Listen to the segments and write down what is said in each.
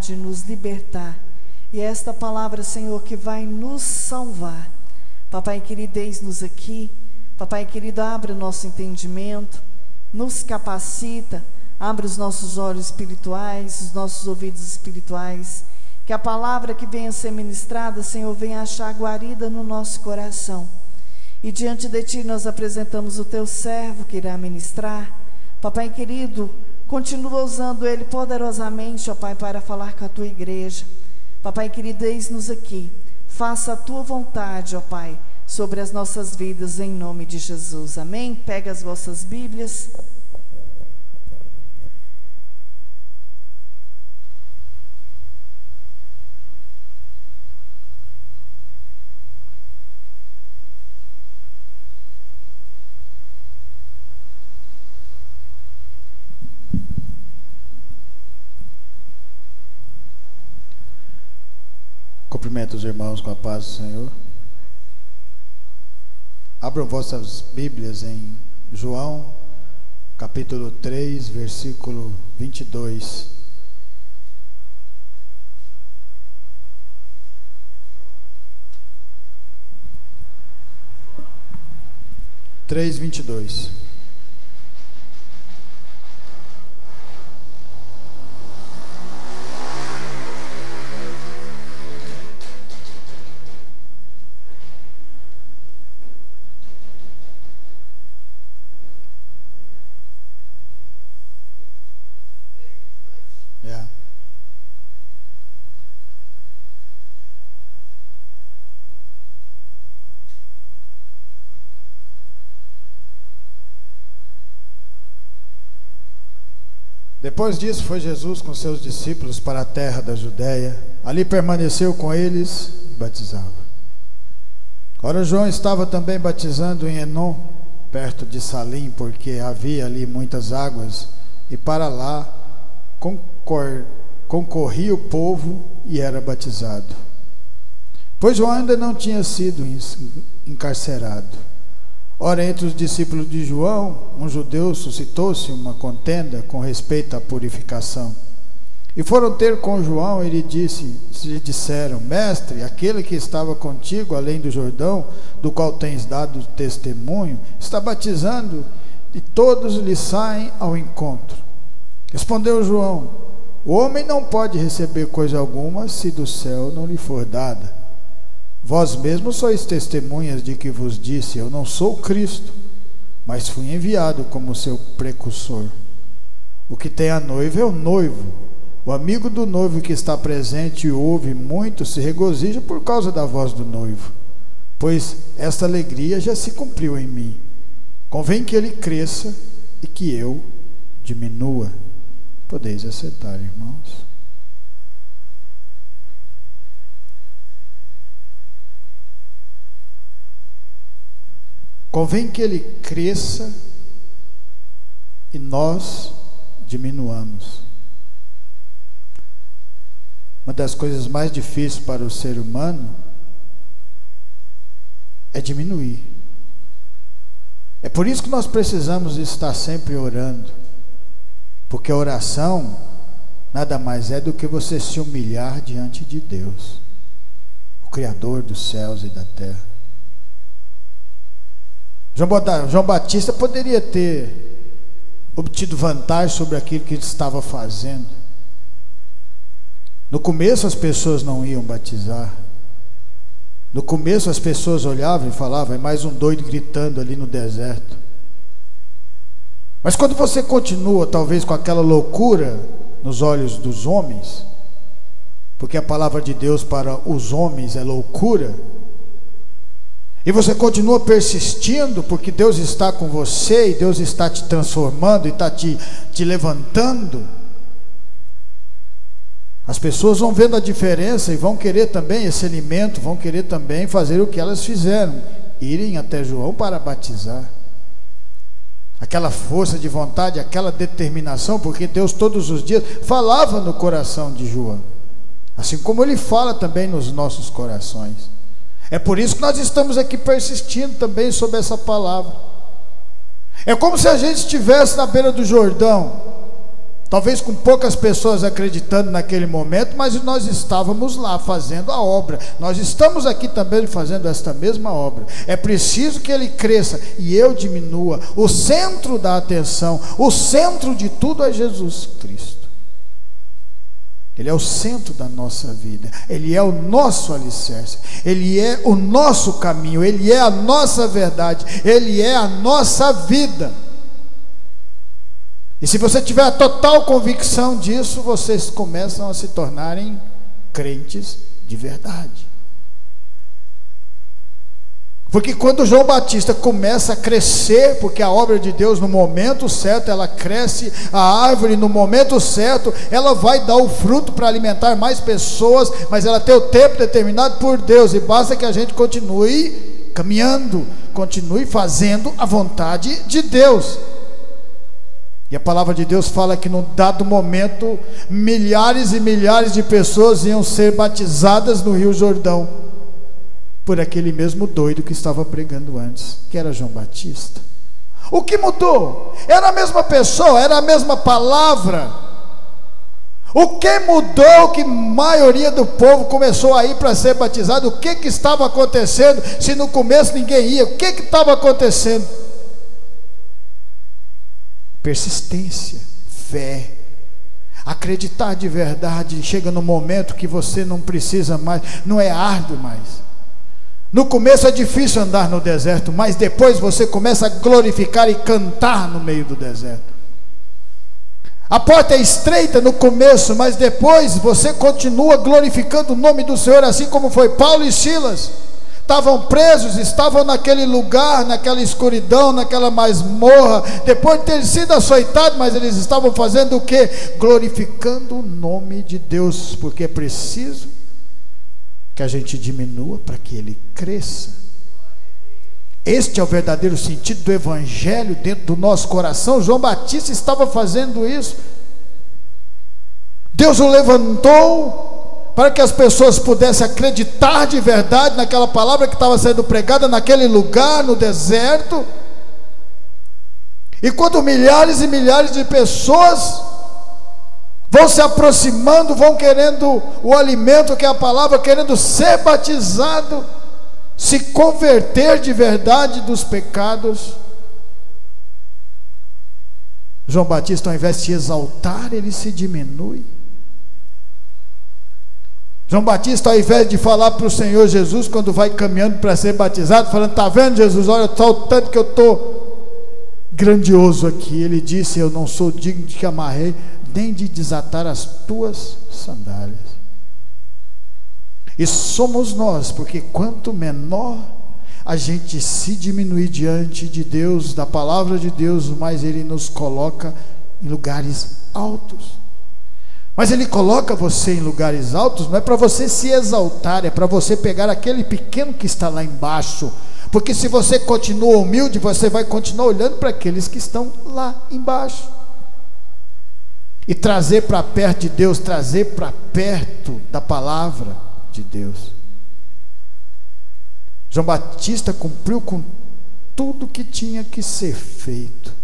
de nos libertar. E é esta palavra, Senhor, que vai nos salvar. Papai querido, eis-nos aqui. Papai querido, abre o nosso entendimento, nos capacita, abre os nossos olhos espirituais, os nossos ouvidos espirituais. Que a palavra que venha ser ministrada, Senhor, venha achar guarida no nosso coração. E diante de Ti nós apresentamos o Teu servo que irá ministrar. Papai querido, continua usando ele poderosamente, ó Pai, para falar com a Tua igreja. Papai querido, eis-nos aqui. Faça a Tua vontade, ó Pai, sobre as nossas vidas, em nome de Jesus. Amém? Pega as vossas Bíblias. Cumprimento os irmãos com a paz do Senhor. Abram vossas Bíblias em João, capítulo 3, versículo 22. Três, 22. Depois disso foi Jesus com seus discípulos para a terra da Judéia. Ali permaneceu com eles e batizava. Ora, João estava também batizando em Enom, perto de Salim, porque havia ali muitas águas, e para lá concorria o povo e era batizado. Pois João ainda não tinha sido encarcerado. Ora, entre os discípulos de João, um judeu, suscitou-se uma contenda com respeito à purificação. E foram ter com João e lhe disseram: Mestre, aquele que estava contigo além do Jordão, do qual tens dado testemunho, está batizando e todos lhe saem ao encontro. Respondeu João: O homem não pode receber coisa alguma se do céu não lhe for dada. Vós mesmos sois testemunhas de que vos disse: eu não sou Cristo, mas fui enviado como seu precursor. O que tem a noiva é o noivo. O amigo do noivo que está presente e ouve muito se regozija por causa da voz do noivo, pois esta alegria já se cumpriu em mim. Convém que ele cresça e que eu diminua. Podeis assentar, irmãos. Convém que ele cresça e nós diminuamos. Uma das coisas mais difíceis para o ser humano é diminuir. É por isso que nós precisamos estar sempre orando, porque a oração nada mais é do que você se humilhar diante de Deus, o Criador dos céus e da terra. João Batista poderia ter obtido vantagem sobre aquilo que ele estava fazendo. No começo as pessoas não iam batizar. No começo as pessoas olhavam e falavam: é mais um doido gritando ali no deserto. Mas quando você continua talvez com aquela loucura nos olhos dos homens, porque a palavra de Deus para os homens é loucura, e você continua persistindo, porque Deus está com você e Deus está te transformando e está te levantando, as pessoas vão vendo a diferença e vão querer também esse alimento, vão querer também fazer o que elas fizeram, irem até João para batizar. Aquela força de vontade, aquela determinação, porque Deus todos os dias falava no coração de João, assim como Ele fala também nos nossos corações. É por isso que nós estamos aqui persistindo também sobre essa palavra. É como se a gente estivesse na beira do Jordão, talvez com poucas pessoas acreditando naquele momento, mas nós estávamos lá fazendo a obra. Nós estamos aqui também fazendo esta mesma obra. É preciso que ele cresça e eu diminua. O centro da atenção, o centro de tudo é Jesus Cristo. Ele é o centro da nossa vida, Ele é o nosso alicerce, Ele é o nosso caminho, Ele é a nossa verdade, Ele é a nossa vida. E se você tiver a total convicção disso, vocês começam a se tornarem crentes de verdade. Porque quando João Batista começa a crescer, porque a obra de Deus no momento certo, ela cresce, a árvore no momento certo, ela vai dar o fruto para alimentar mais pessoas, mas ela tem o tempo determinado por Deus, e basta que a gente continue caminhando, continue fazendo a vontade de Deus. E a palavra de Deus fala que num dado momento, milhares e milhares de pessoas iam ser batizadas no Rio Jordão, por aquele mesmo doido que estava pregando antes, que era João Batista. O que mudou? Era a mesma pessoa, era a mesma palavra. O que mudou que a maioria do povo começou a ir para ser batizado? O que estava acontecendo? Se no começo ninguém ia, o que estava acontecendo? Persistência, fé, acreditar de verdade. Chega no momento que você não precisa mais, não é árduo mais. No começo é difícil andar no deserto, mas depois você começa a glorificar e cantar no meio do deserto. A porta é estreita no começo, mas depois você continua glorificando o nome do Senhor, assim como foi Paulo e Silas. Estavam presos, estavam naquele lugar, naquela escuridão, naquela masmorra, depois de ter sido açoitados, mas eles estavam fazendo o quê? Glorificando o nome de Deus, porque é preciso que a gente diminua para que ele cresça. Este é o verdadeiro sentido do evangelho dentro do nosso coração. João Batista estava fazendo isso. Deus o levantou para que as pessoas pudessem acreditar de verdade naquela palavra que estava sendo pregada naquele lugar, no deserto. E quando milhares e milhares de pessoas vão se aproximando, vão querendo o alimento que é a palavra, querendo ser batizado, se converter de verdade dos pecados, João Batista, ao invés de se exaltar, ele se diminui. João Batista, ao invés de falar para o Senhor Jesus, quando vai caminhando para ser batizado, falando: está vendo, Jesus, olha só o tanto que eu estou grandioso aqui. Ele disse: eu não sou digno de que amarrei, nem de desatar as tuas sandálias. E somos nós, porque quanto menor a gente se diminuir diante de Deus, da palavra de Deus, mais Ele nos coloca em lugares altos. Mas Ele coloca você em lugares altos, não é para você se exaltar, é para você pegar aquele pequeno que está lá embaixo, porque se você continua humilde, você vai continuar olhando para aqueles que estão lá embaixo, e trazer para perto de Deus, trazer para perto da palavra de Deus. João Batista cumpriu com tudo que tinha que ser feito,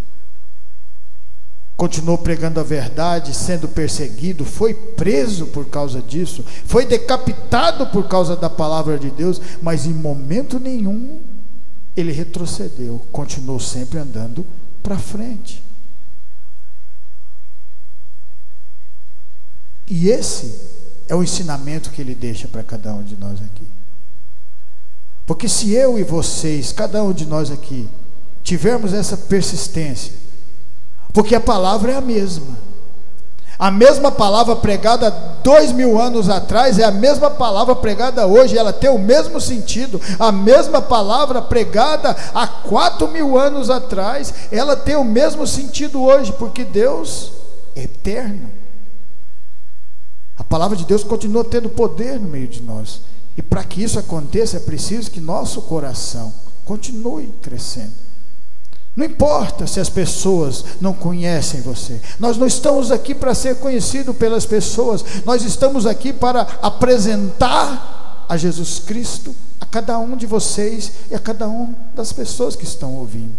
continuou pregando a verdade, sendo perseguido, foi preso por causa disso, foi decapitado por causa da palavra de Deus, mas em momento nenhum ele retrocedeu, continuou sempre andando para frente. E esse é o ensinamento que ele deixa para cada um de nós aqui. Porque se eu e vocês, cada um de nós aqui, tivermos essa persistência, porque a palavra é a mesma palavra pregada 2000 anos atrás é a mesma palavra pregada hoje, ela tem o mesmo sentido. A mesma palavra pregada há 4000 anos atrás, ela tem o mesmo sentido hoje, porque Deus é eterno. A palavra de Deus continua tendo poder no meio de nós, e para que isso aconteça é preciso que nosso coração continue crescendo. Não importa se as pessoas não conhecem você, nós não estamos aqui para ser conhecido pelas pessoas, nós estamos aqui para apresentar a Jesus Cristo a cada um de vocês e a cada uma das pessoas que estão ouvindo,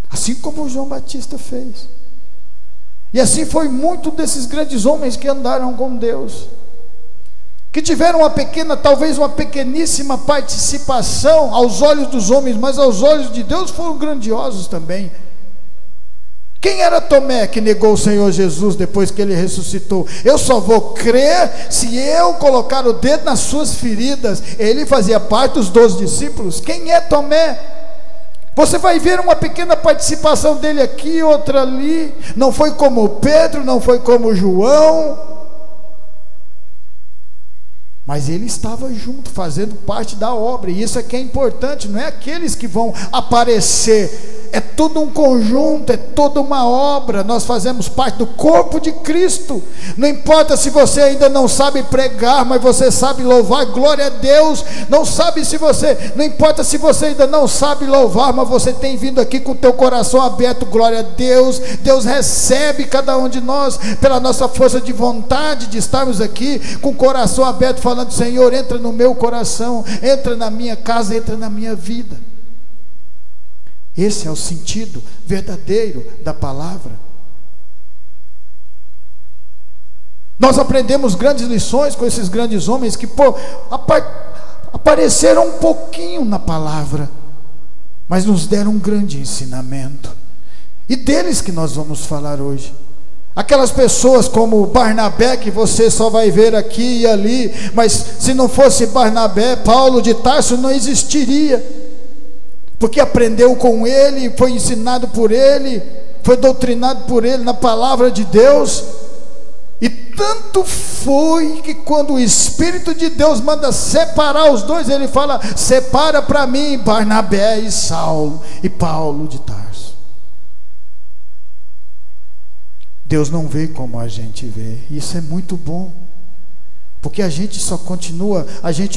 assim como o João Batista fez. E assim foi muito desses grandes homens que andaram com Deus, que tiveram uma pequena, talvez uma pequeníssima participação aos olhos dos homens, mas aos olhos de Deus foram grandiosos também. Quem era Tomé que negou o Senhor Jesus depois que ele ressuscitou? Eu só vou crer se eu colocar o dedo nas suas feridas. Ele fazia parte dos 12 discípulos. Quem é Tomé? Você vai ver uma pequena participação dele aqui, outra ali. Não foi como Pedro, não foi como João, mas ele estava junto, fazendo parte da obra. E isso é que é importante. Não é aqueles que vão aparecer, é todo um conjunto, é toda uma obra. Nós fazemos parte do corpo de Cristo. Não importa se você ainda não sabe pregar, mas você sabe louvar, glória a Deus. Não importa se você ainda não sabe louvar, mas você tem vindo aqui com o teu coração aberto, glória a Deus. Deus recebe cada um de nós pela nossa força de vontade de estarmos aqui com o coração aberto, falando: Senhor, entra no meu coração, entra na minha casa, entra na minha vida. Esse é o sentido verdadeiro da palavra. Nós aprendemos grandes lições com esses grandes homens que apareceram um pouquinho na palavra, mas nos deram um grande ensinamento. E deles que nós vamos falar hoje. Aquelas pessoas como Barnabé, que você só vai ver aqui e ali, mas se não fosse Barnabé, Paulo de Tarso não existiria, porque aprendeu com ele, foi ensinado por ele, foi doutrinado por ele na palavra de Deus. E tanto foi que quando o Espírito de Deus manda separar os dois, ele fala: separa para mim Barnabé e Saulo e Paulo de Tarso. Deus não vê como a gente vê. Isso é muito bom, porque a gente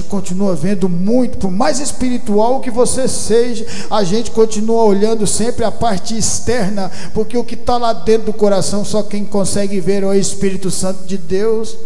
continua vendo muito, por mais espiritual que você seja, a gente continua olhando sempre a parte externa, porque o que está lá dentro do coração, só quem consegue ver é o Espírito Santo de Deus.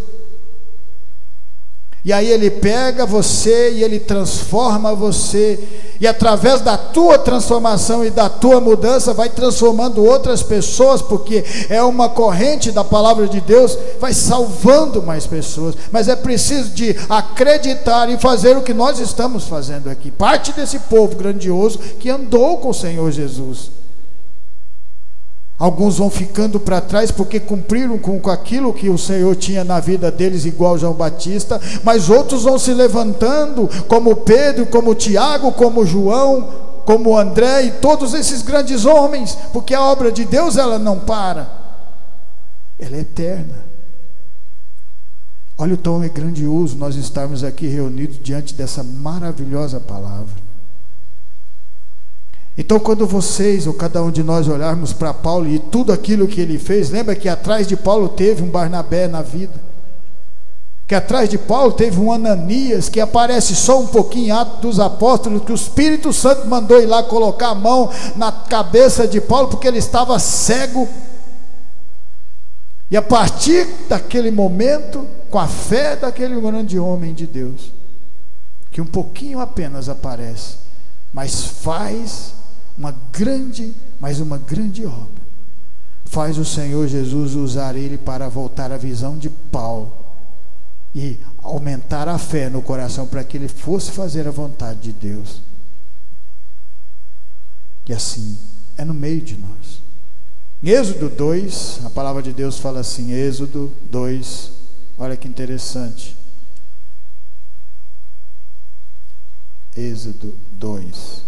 E aí ele pega você e ele transforma você, e através da tua transformação e da tua mudança vai transformando outras pessoas, porque é uma corrente da palavra de Deus, vai salvando mais pessoas. Mas é preciso de acreditar e fazer o que nós estamos fazendo aqui, parte desse povo grandioso que andou com o Senhor Jesus. Alguns vão ficando para trás porque cumpriram com aquilo que o Senhor tinha na vida deles, igual João Batista, mas outros vão se levantando, como Pedro, como Tiago, como João, como André e todos esses grandes homens, porque a obra de Deus, ela não para, ela é eterna. Olha o tão é grandioso nós estarmos aqui reunidos diante dessa maravilhosa palavra. Então, quando vocês, ou cada um de nós, olharmos para Paulo e tudo aquilo que ele fez, lembra que atrás de Paulo teve um Barnabé na vida, que atrás de Paulo teve um Ananias, que aparece só um pouquinho em Atos dos Apóstolos, que o Espírito Santo mandou ir lá colocar a mão na cabeça de Paulo, porque ele estava cego, e a partir daquele momento, com a fé daquele grande homem de Deus, que um pouquinho apenas aparece, mas faz uma grande obra, faz o Senhor Jesus usar ele para voltar a visão de Paulo e aumentar a fé no coração para que ele fosse fazer a vontade de Deus. E assim é no meio de nós. Em Êxodo 2, a palavra de Deus fala assim, Êxodo 2, olha que interessante. Êxodo 2.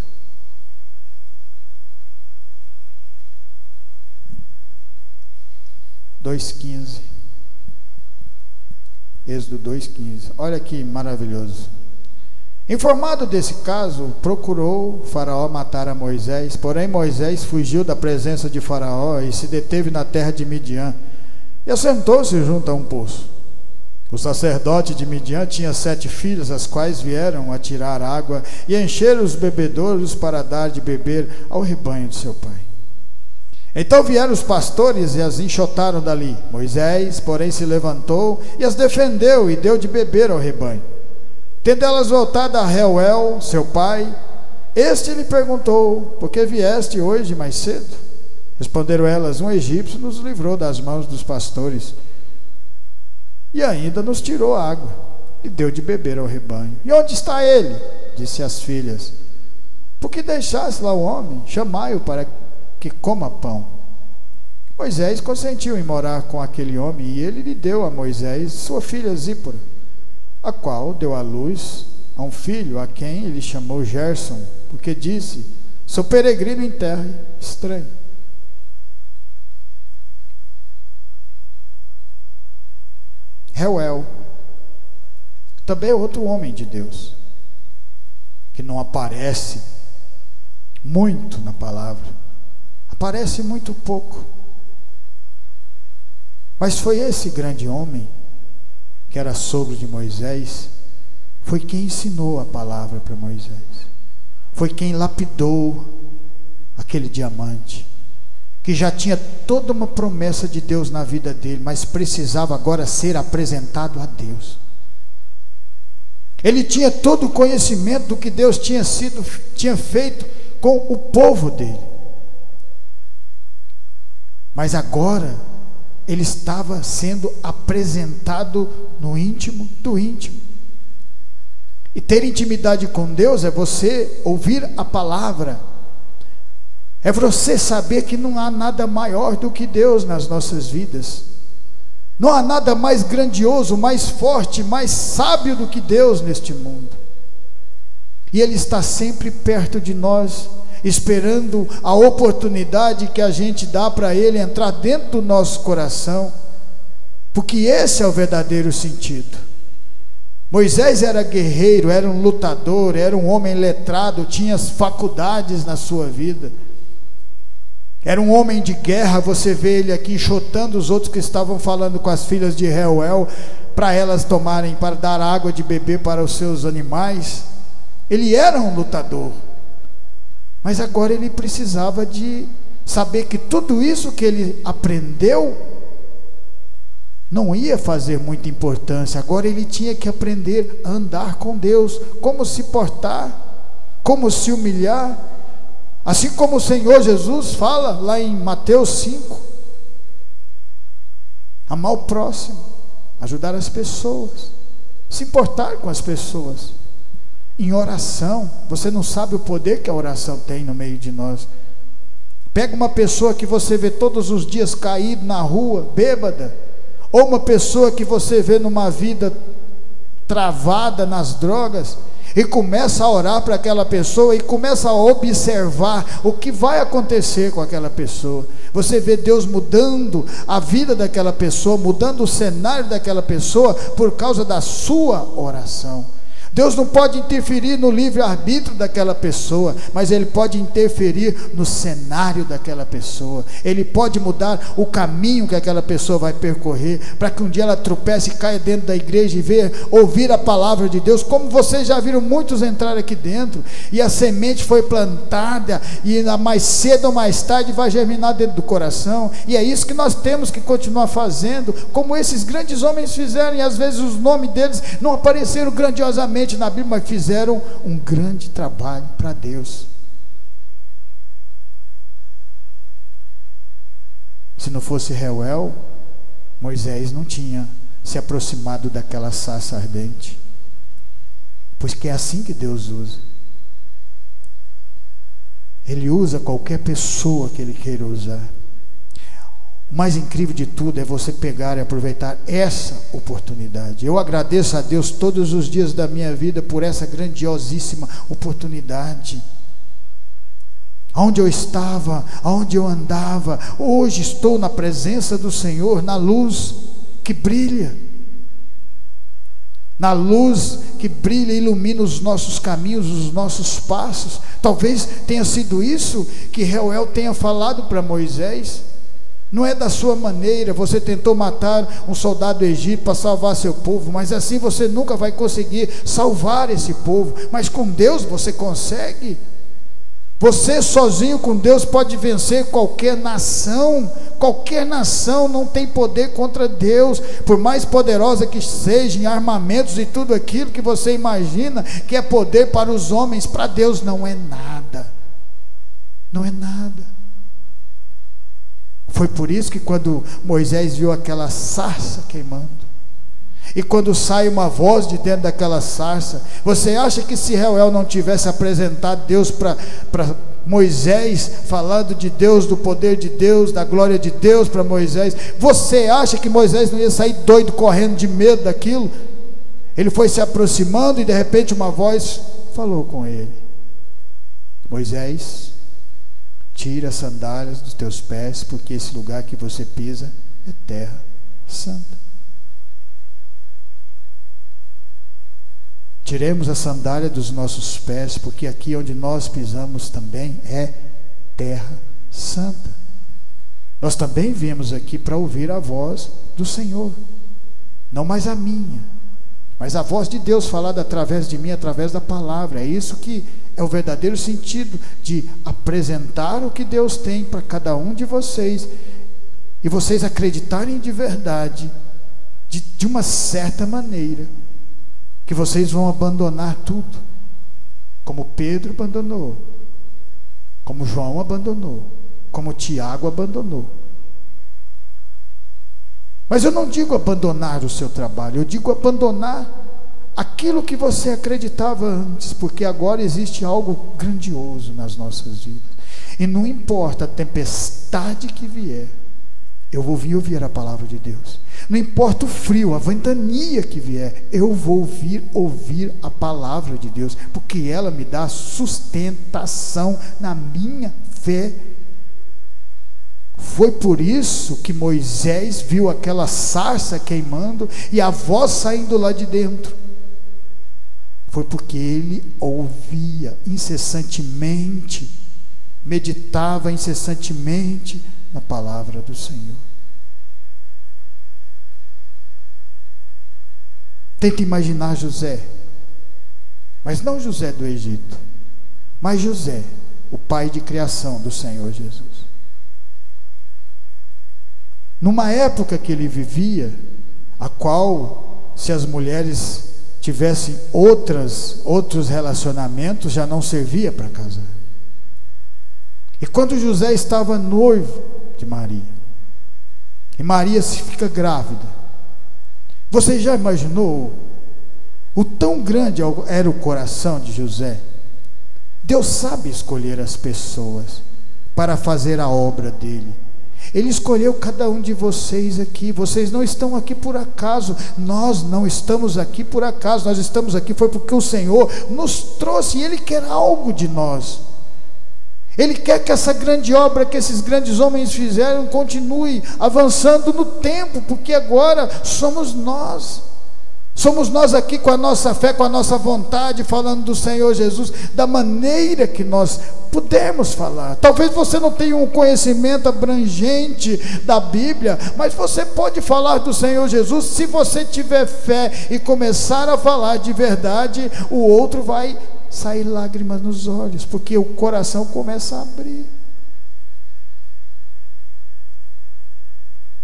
Êxodo 2,15. Olha que maravilhoso. Informado desse caso, procurou Faraó matar a Moisés, porém Moisés fugiu da presença de Faraó e se deteve na terra de Midian e assentou-se junto a um poço. O sacerdote de Midian tinha 7 filhas, as quais vieram a tirar água e encher os bebedouros para dar de beber ao rebanho de seu pai. Então vieram os pastores e as enxotaram dali. Moisés, porém, se levantou e as defendeu e deu de beber ao rebanho. Tendo elas voltado a Reuel, seu pai, este lhe perguntou: por que vieste hoje mais cedo? Responderam elas: um egípcio nos livrou das mãos dos pastores e ainda nos tirou água e deu de beber ao rebanho. E onde está ele? Disse às filhas: por que deixaste lá o homem? Chamai-o para que coma pão. Moisés consentiu em morar com aquele homem, e ele lhe deu a Moisés sua filha Zípora, a qual deu à luz a um filho, a quem ele chamou Gerson, porque disse: sou peregrino em terra estranha. Reuel também é outro homem de Deus, que não aparece muito na palavra, aparece muito pouco, mas foi esse grande homem, que era sogro de Moisés, foi quem ensinou a palavra para Moisés, foi quem lapidou aquele diamante, que já tinha toda uma promessa de Deus na vida dele, mas precisava agora ser apresentado a Deus. Ele tinha todo o conhecimento do que Deus tinha feito com o povo dele, mas agora ele estava sendo apresentado no íntimo do íntimo. E ter intimidade com Deus é você ouvir a palavra, é você saber que não há nada maior do que Deus nas nossas vidas, não há nada mais grandioso, mais forte, mais sábio do que Deus neste mundo. E Ele está sempre perto de nós, esperando a oportunidade que a gente dá para Ele entrar dentro do nosso coração, porque esse é o verdadeiro sentido. Moisés era guerreiro, era um lutador, era um homem letrado, tinha as faculdades na sua vida, era um homem de guerra. Você vê ele aqui enxotando os outros que estavam falando com as filhas de Reuel, para elas tomarem, para dar água de beber para os seus animais. Ele era um lutador, mas agora ele precisava de saber que tudo isso que ele aprendeu não ia fazer muita importância. Agora ele tinha que aprender a andar com Deus, como se portar, como se humilhar, assim como o Senhor Jesus fala lá em Mateus 5, amar o próximo, ajudar as pessoas, se importar com as pessoas. Em oração, você não sabe o poder que a oração tem no meio de nós. Pega uma pessoa que você vê todos os dias caído na rua, bêbada, ou uma pessoa que você vê numa vida travada nas drogas, e começa a orar para aquela pessoa, e começa a observar o que vai acontecer com aquela pessoa. Você vê Deus mudando a vida daquela pessoa, mudando o cenário daquela pessoa, por causa da sua oração. Deus não pode interferir no livre-arbítrio daquela pessoa, mas Ele pode interferir no cenário daquela pessoa. Ele pode mudar o caminho que aquela pessoa vai percorrer, para que um dia ela tropece e caia dentro da igreja e ouvir a palavra de Deus, como vocês já viram muitos entrar aqui dentro, e a semente foi plantada, e mais cedo ou mais tarde vai germinar dentro do coração. E é isso que nós temos que continuar fazendo, como esses grandes homens fizeram, e às vezes os nomes deles não apareceram grandiosamente na Bíblia, mas fizeram um grande trabalho para Deus. Se não fosse Reuel, Moisés não tinha se aproximado daquela sarça ardente, pois que é assim que Deus usa. Ele usa qualquer pessoa que Ele queira usar. O mais incrível de tudo é você pegar e aproveitar essa oportunidade. Eu agradeço a Deus todos os dias da minha vida por essa grandiosíssima oportunidade. Aonde eu estava, aonde eu andava, hoje estou na presença do Senhor, na luz que brilha. Na luz que brilha e ilumina os nossos caminhos, os nossos passos. Talvez tenha sido isso que Reuel tenha falado para Moisés. Não é da sua maneira, você tentou matar um soldado egípcio para salvar seu povo, mas assim você nunca vai conseguir salvar esse povo, mas com Deus você consegue. Você sozinho com Deus pode vencer qualquer nação não tem poder contra Deus, por mais poderosa que seja em armamentos e tudo aquilo que você imagina que é poder para os homens, para Deus não é nada, não é nada. Foi por isso que quando Moisés viu aquela sarça queimando, e quando sai uma voz de dentro daquela sarça, você acha que se Reuel não tivesse apresentado Deus para Moisés, falando de Deus, do poder de Deus, da glória de Deus para Moisés, você acha que Moisés não ia sair doido, correndo de medo daquilo? Ele foi se aproximando e de repente uma voz falou com ele: Moisés, tira as sandálias dos teus pés, porque esse lugar que você pisa é terra santa. Tiremos a sandália dos nossos pés, porque aqui onde nós pisamos também é terra santa. Nós também viemos aqui para ouvir a voz do Senhor, não mais a minha, mas a voz de Deus falada através de mim, através da palavra. É isso que é o verdadeiro sentido de apresentar o que Deus tem para cada um de vocês, e vocês acreditarem de verdade, de uma certa maneira, que vocês vão abandonar tudo, como Pedro abandonou, como João abandonou, como Tiago abandonou. Mas eu não digo abandonar o seu trabalho, eu digo abandonar aquilo que você acreditava antes, porque agora existe algo grandioso nas nossas vidas, e não importa a tempestade que vier, eu vou vir ouvir a palavra de Deus. Não importa o frio, a ventania que vier, eu vou vir ouvir a palavra de Deus, porque ela me dá sustentação na minha fé. Foi por isso que Moisés viu aquela sarça queimando e a voz saindo lá de dentro. Foi porque ele ouvia incessantemente, meditava incessantemente na palavra do Senhor. Tenta imaginar José, mas não José do Egito, mas José, o pai de criação do Senhor Jesus. Numa época que ele vivia, a qual, se as mulheres tivessem outros relacionamentos, já não servia para casar. E quando José estava noivo de Maria, e Maria se fica grávida, você já imaginou o tão grande era o coração de José? Deus sabe escolher as pessoas para fazer a obra dele. Ele escolheu cada um de vocês aqui. Vocês não estão aqui por acaso. Nós não estamos aqui por acaso. Nós estamos aqui foi porque o Senhor nos trouxe, e Ele quer algo de nós. Ele quer que essa grande obra que esses grandes homens fizeram continue avançando no tempo, porque agora somos nós. Somos nós aqui com a nossa fé, com a nossa vontade, falando do Senhor Jesus da maneira que nós pudermos falar. Talvez você não tenha um conhecimento abrangente da Bíblia, mas você pode falar do Senhor Jesus. Se você tiver fé e começar a falar de verdade, o outro vai sair lágrimas nos olhos, porque o coração começa a abrir.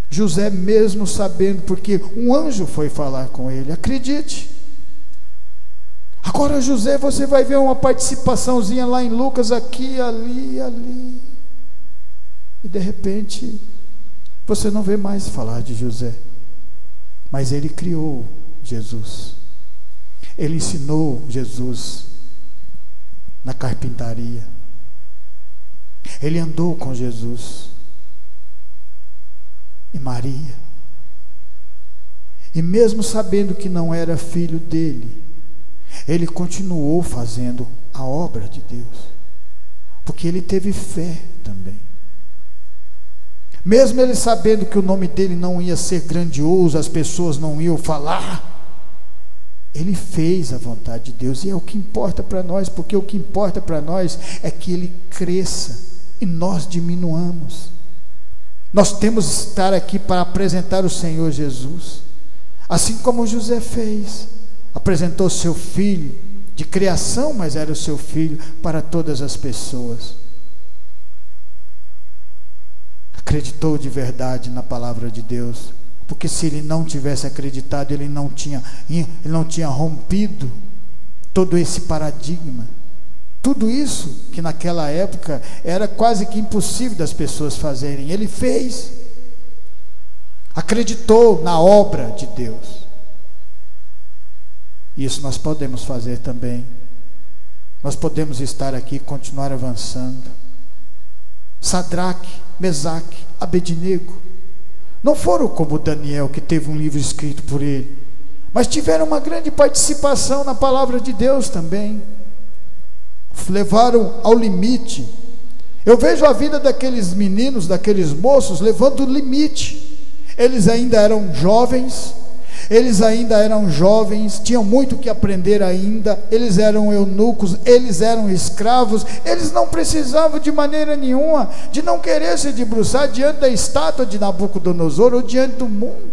José, mesmo sabendo, porque um anjo foi falar com ele, acredite. Agora José, você vai ver uma participaçãozinha lá em Lucas, aqui, ali, ali, e de repente você não vê mais falar de José, mas ele criou Jesus, ele ensinou Jesus na carpintaria, ele andou com Jesus e Maria, e mesmo sabendo que não era filho dele, ele continuou fazendo a obra de Deus, porque ele teve fé também. Mesmo ele sabendo que o nome dele não ia ser grandioso, as pessoas não iam falar, ele fez a vontade de Deus, e é o que importa para nós, porque o que importa para nós é que ele cresça e nós diminuamos. Nós temos que estar aqui para apresentar o Senhor Jesus, assim como José fez, apresentou seu filho de criação, mas era o seu filho para todas as pessoas. Acreditou de verdade na palavra de Deus, porque se ele não tivesse acreditado, ele não tinha rompido todo esse paradigma, Tudo isso que naquela época era quase que impossível das pessoas fazerem, ele fez. Acreditou na obra de Deus. Isso nós podemos fazer também. Nós podemos estar aqui e continuar avançando. Sadraque, Mesaque, Abednego não foram como Daniel, que teve um livro escrito por ele, mas tiveram uma grande participação na palavra de Deus também. Levaram ao limite. Eu vejo a vida daqueles meninos, daqueles moços, levando o limite. Eles ainda eram jovens, tinham muito que aprender ainda, eles eram eunucos, eles eram escravos, eles não precisavam de maneira nenhuma, de não querer se debruçar diante da estátua de Nabucodonosor, ou diante do mundo.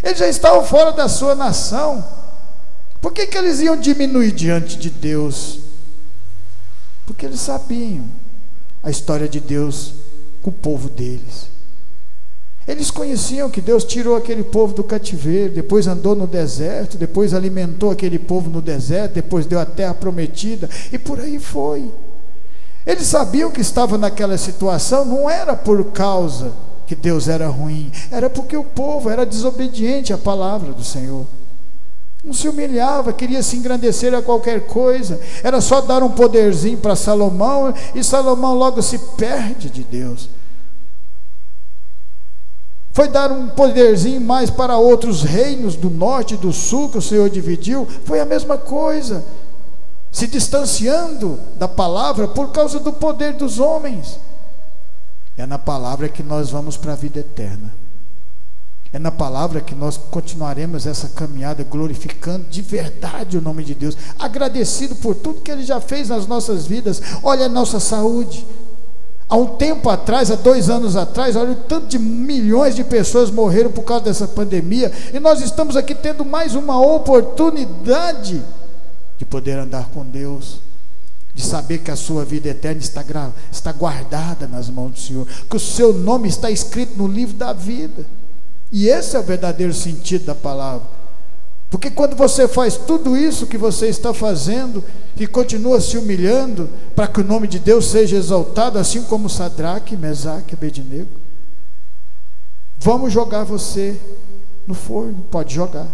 Eles já estavam fora da sua nação. Por que eles iam diminuir diante de Deus? Porque eles sabiam a história de Deus com o povo deles. Eles conheciam que Deus tirou aquele povo do cativeiro, depois andou no deserto, depois alimentou aquele povo no deserto, depois deu a terra prometida, e por aí foi. Eles sabiam que estavam naquela situação, não era por causa que Deus era ruim, era porque o povo era desobediente à palavra do Senhor. Não se humilhava, queria se engrandecer a qualquer coisa. Era só dar um poderzinho para Salomão, e Salomão logo se perde de Deus. Foi dar um poderzinho mais para outros reinos do norte e do sul que o Senhor dividiu. Foi a mesma coisa, se distanciando da palavra por causa do poder dos homens. É na palavra que nós vamos para a vida eterna. É na palavra que nós continuaremos essa caminhada, glorificando de verdade o nome de Deus, agradecido por tudo que Ele já fez nas nossas vidas. Olha a nossa saúde. Há um tempo atrás, há 2 anos atrás, olha o tanto de milhões de pessoas morreram por causa dessa pandemia, e nós estamos aqui tendo mais uma oportunidade de poder andar com Deus, de saber que a sua vida eterna está guardada nas mãos do Senhor, que o seu nome está escrito no livro da vida. E esse é o verdadeiro sentido da palavra. Porque quando você faz tudo isso que você está fazendo e continua se humilhando para que o nome de Deus seja exaltado, assim como Sadraque, Mesaque e Abednego, vamos jogar você no forno. Pode jogar.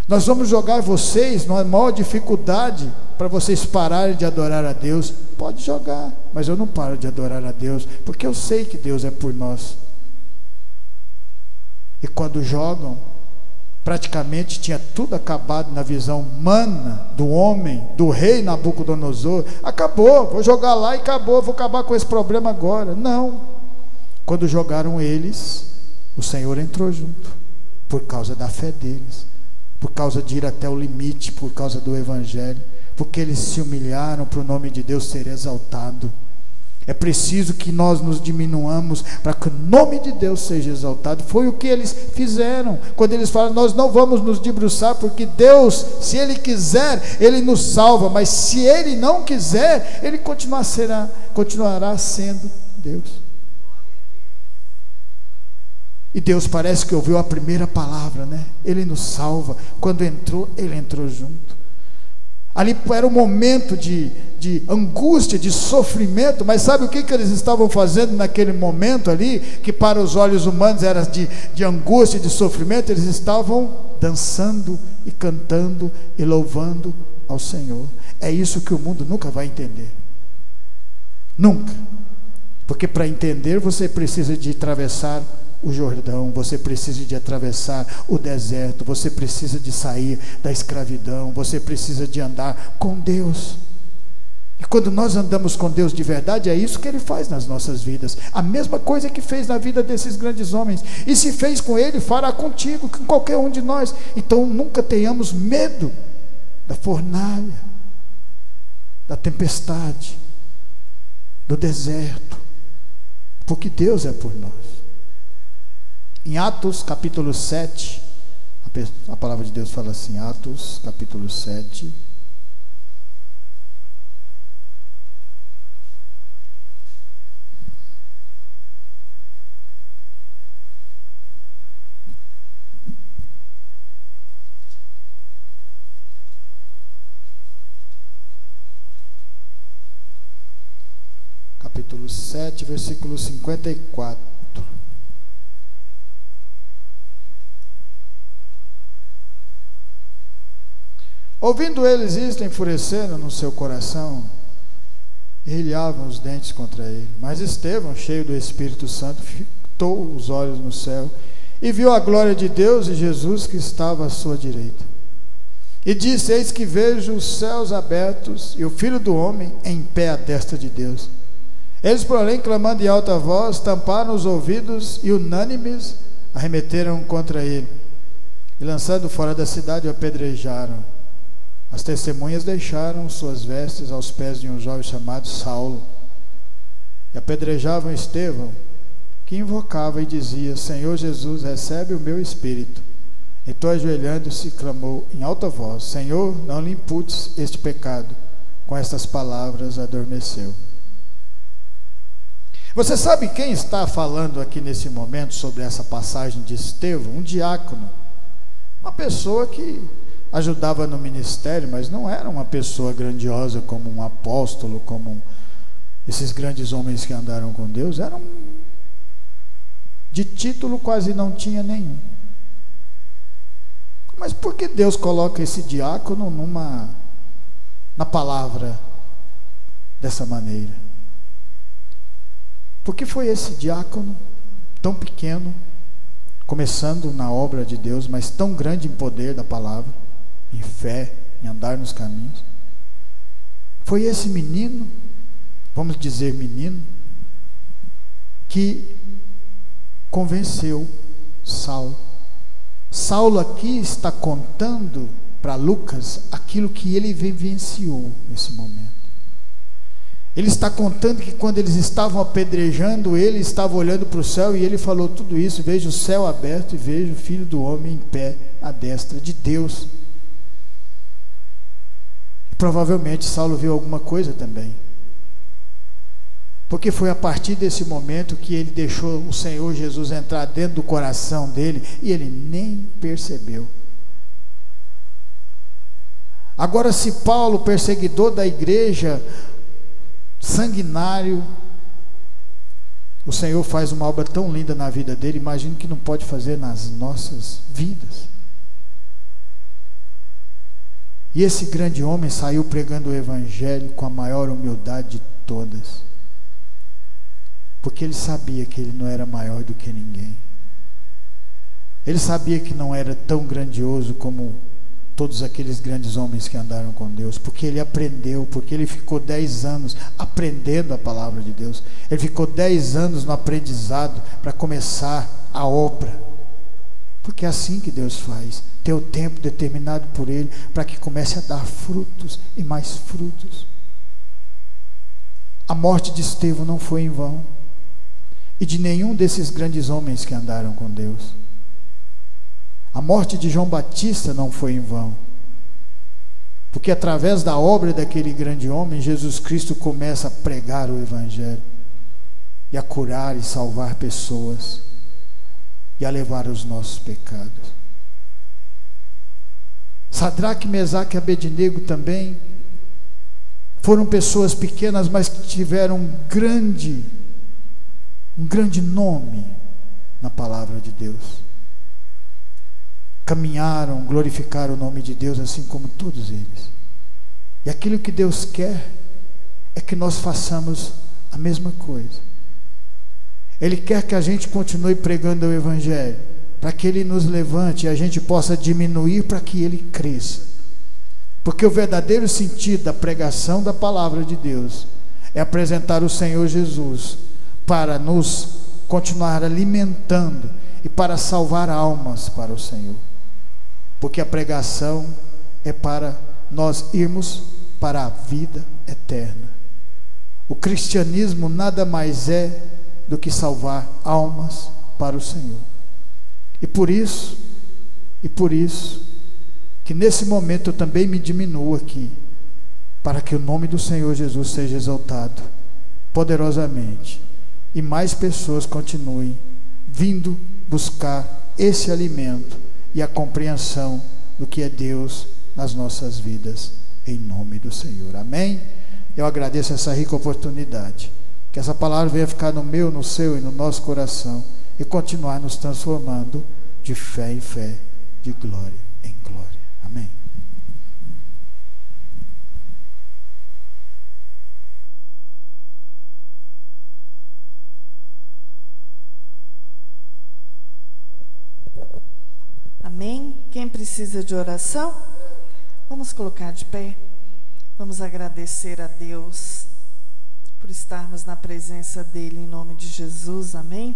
Nós vamos jogar vocês numa maior dificuldade para vocês pararem de adorar a Deus. Pode jogar, mas eu não paro de adorar a Deus, porque eu sei que Deus é por nós. E quando jogam, praticamente tinha tudo acabado na visão humana do homem, do rei Nabucodonosor. Acabou, vou jogar lá e acabou, vou acabar com esse problema agora. Não. Quando jogaram eles, o Senhor entrou junto, por causa da fé deles, por causa de ir até o limite, por causa do Evangelho, porque eles se humilharam para o nome de Deus ser exaltado. É preciso que nós nos diminuamos para que o nome de Deus seja exaltado. Foi o que eles fizeram, quando eles falam: nós não vamos nos debruçar, porque Deus, se Ele quiser, Ele nos salva, mas se Ele não quiser, Ele continuará sendo Deus. E Deus parece que ouviu a primeira palavra, né? Ele nos salva. Quando entrou, Ele entrou junto. Ali era um momento de angústia, de sofrimento, mas sabe o que eles estavam fazendo naquele momento ali, que para os olhos humanos era de angústia, de sofrimento? Eles estavam dançando e cantando e louvando ao Senhor. É isso que o mundo nunca vai entender, nunca, porque para entender você precisa de atravessar o Jordão, você precisa de atravessar o deserto, você precisa de sair da escravidão, você precisa de andar com Deus. E quando nós andamos com Deus de verdade, é isso que Ele faz nas nossas vidas, a mesma coisa que fez na vida desses grandes homens, e se fez com Ele, fará contigo, com qualquer um de nós. Então nunca tenhamos medo da fornalha, da tempestade, do deserto, porque Deus é por nós. Em Atos capítulo 7, a palavra de Deus fala assim, Atos capítulo 7, capítulo 7, versículo 54. Ouvindo eles isto, enfureceram no seu coração, e rilhavam os dentes contra ele. Mas Estevão, cheio do Espírito Santo, fitou os olhos no céu, e viu a glória de Deus e Jesus que estava à sua direita. E disse: eis que vejo os céus abertos e o Filho do Homem em pé à destra de Deus. Eles, porém, clamando em alta voz, tamparam os ouvidos e, unânimes, arremeteram contra ele. E, lançando fora da cidade, o apedrejaram. As testemunhas deixaram suas vestes aos pés de um jovem chamado Saulo. E apedrejavam Estevão, que invocava e dizia: Senhor Jesus, recebe o meu espírito. Então, ajoelhando-se, clamou em alta voz: Senhor, não lhe imputes este pecado. Com estas palavras adormeceu. Você sabe quem está falando aqui nesse momento sobre essa passagem de Estevão? Um diácono, uma pessoa que ajudava no ministério, mas não era uma pessoa grandiosa como um apóstolo, como esses grandes homens que andaram com Deus. Era de título quase não tinha nenhum. Mas por que Deus coloca esse diácono na palavra dessa maneira? Porque foi esse diácono tão pequeno, começando na obra de Deus, mas tão grande em poder da palavra, em fé, em andar nos caminhos. Foi esse menino, vamos dizer menino, que convenceu Saulo. Saulo aqui está contando para Lucas aquilo que ele vivenciou nesse momento. Ele está contando que quando eles estavam apedrejando, ele estava olhando para o céu e ele falou tudo isso: vejo o céu aberto e vejo o Filho do Homem em pé à destra de Deus. E provavelmente Saulo viu alguma coisa também, porque foi a partir desse momento que ele deixou o Senhor Jesus entrar dentro do coração dele e ele nem percebeu. Agora, se Paulo, perseguidor da igreja, sanguinário, o Senhor faz uma obra tão linda na vida dele, imagino que não pode fazer nas nossas vidas. E esse grande homem saiu pregando o evangelho com a maior humildade de todas, porque ele sabia que ele não era maior do que ninguém. Ele sabia que não era tão grandioso como todos aqueles grandes homens que andaram com Deus, porque ele aprendeu, porque ele ficou 10 anos aprendendo a palavra de Deus. Ele ficou 10 anos no aprendizado para começar a obra, porque é assim que Deus faz. Tem o tempo determinado por ele para que comece a dar frutos e mais frutos. A morte de Estevão não foi em vão, e de nenhum desses grandes homens que andaram com Deus. A morte de João Batista não foi em vão, porque através da obra daquele grande homem, Jesus Cristo começa a pregar o evangelho, e a curar e salvar pessoas, e a levar os nossos pecados. Sadraque, Mesaque e Abednego também foram pessoas pequenas, mas que tiveram um grande nome na palavra de Deus. Caminharam, glorificaram o nome de Deus, assim como todos eles. E aquilo que Deus quer é que nós façamos a mesma coisa. Ele quer que a gente continue pregando o evangelho, para que ele nos levante e a gente possa diminuir para que ele cresça. Porque o verdadeiro sentido da pregação da palavra de Deus é apresentar o Senhor Jesus para nos continuar alimentando e para salvar almas para o Senhor. Porque a pregação é para nós irmos para a vida eterna. O cristianismo nada mais é do que salvar almas para o Senhor. E por isso que nesse momento eu também me diminuo aqui, para que o nome do Senhor Jesus seja exaltado poderosamente e mais pessoas continuem vindo buscar esse alimento e a compreensão do que é Deus nas nossas vidas, em nome do Senhor. Amém? Eu agradeço essa rica oportunidade. Que essa palavra venha ficar no meu, no seu e no nosso coração e continuar nos transformando de fé em fé, de glória em glória. Amém. Amém? Quem precisa de oração? Vamos colocar de pé. Vamos agradecer a Deus por estarmos na presença dEle em nome de Jesus. Amém?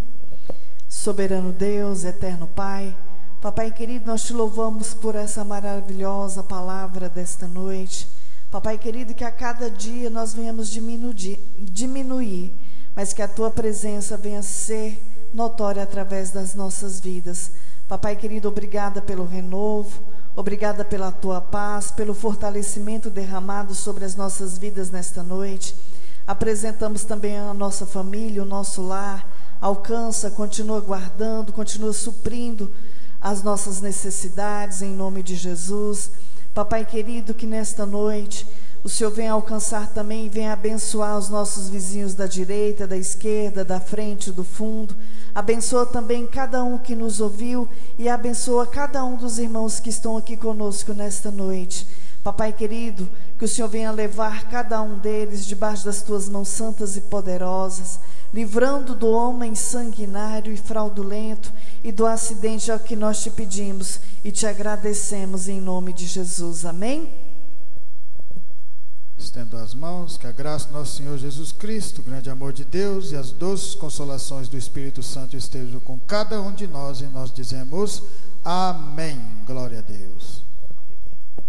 Soberano Deus, eterno Pai, Papai querido, nós te louvamos por essa maravilhosa palavra desta noite. Papai querido, que a cada dia nós venhamos diminuir, mas que a Tua presença venha ser notória através das nossas vidas. Papai querido, obrigada pelo renovo, obrigada pela Tua paz, pelo fortalecimento derramado sobre as nossas vidas nesta noite. Apresentamos também a nossa família, o nosso lar. Alcança, continua guardando, continua suprindo as nossas necessidades em nome de Jesus. Papai querido, que nesta noite o Senhor venha alcançar também e venha abençoar os nossos vizinhos da direita, da esquerda, da frente, do fundo. Abençoa também cada um que nos ouviu e abençoa cada um dos irmãos que estão aqui conosco nesta noite. Papai querido, que o Senhor venha levar cada um deles debaixo das Tuas mãos santas e poderosas, livrando do homem sanguinário e fraudulento e do acidente, ao que nós te pedimos e te agradecemos em nome de Jesus. Amém? Estendo as mãos, que a graça do nosso Senhor Jesus Cristo, o grande amor de Deus e as doces consolações do Espírito Santo estejam com cada um de nós, e nós dizemos amém. Glória a Deus.